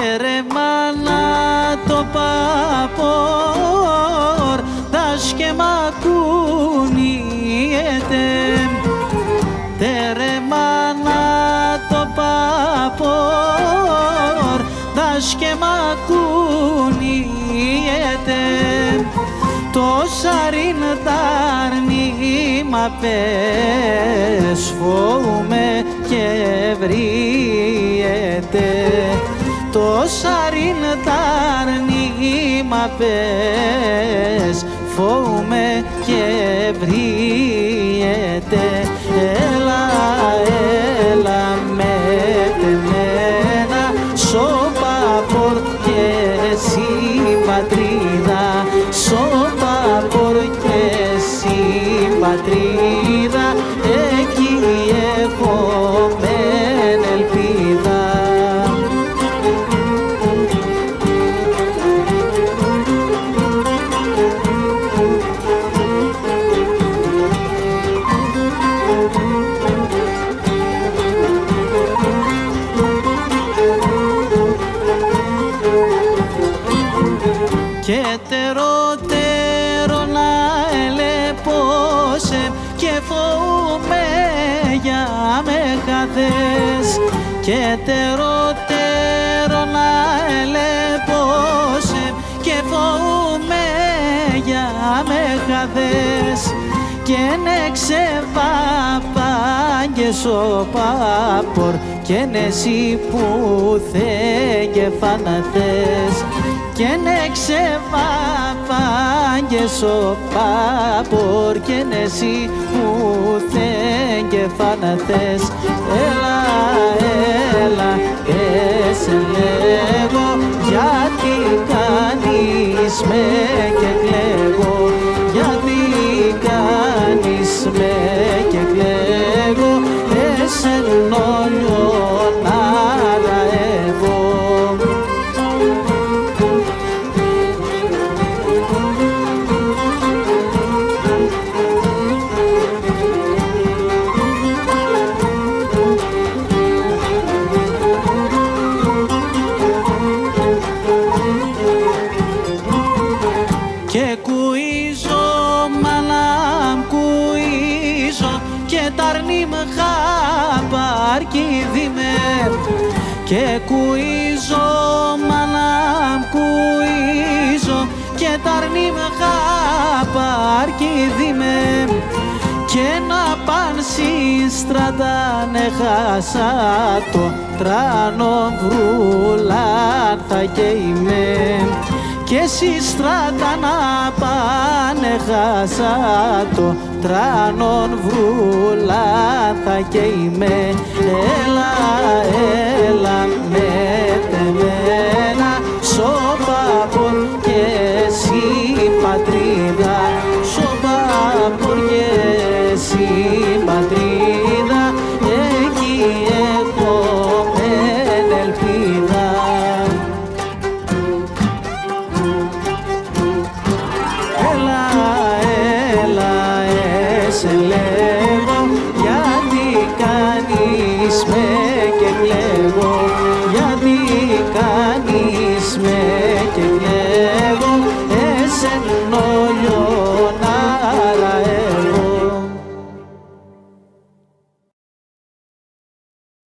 Τέρεμανα το παπορ δας και μακουνιέται. Τέρεμανα το παπορ δας και μακουνιέται. Το σαρίν ταρνήμα πες φόουμε και βριέται. Το σαρίν ταρνήμα πες φόουμε και βριέται. Έλα, έλα με τεμένα σοπαπορ και εσύ πατρίδα, σοπαπορ και εσύ πατρίδα, εκεί έχω μεν ελπίδα. Και τερό να ελεπώσε και φοβούμαι για μεγαθές. Και τερό να ελεπώσε και φοβούμαι για μεγαθές. Και νέξε παπάγγες ο πάπορ και νεσί που θε και φαναθές. Και νέξε παπάγγες ο πάπορ και νεσί που θε και φαναθές. Έλα, έλα, σε λέγω γιατί κάνεις με και κλαίγω, γιατί κάνεις με και κλαίγω, εσένα να ραεύω. Και κουίζω μανάμ κουίζω και ταρνίμ χαπαρκίδι με. Και κουίζω μανάμ κουίζω και ταρνίμ χαπαρκίδι με. Και να παν συστρατάνε χάσα το τράνο βρούλαν θα καημέ. Και εσύ στράτα να πάνε χάσα το τράνον βρούλα θα καημέ. Έλα, έλα με τεμένα σοπαπορ και εσύ πατρίδα, σοπαπορ και εσύ πατρίδα, εκεί έχω μεν ελπίδα. Σε λέγω γιατί κάνεις με και κλαίγω,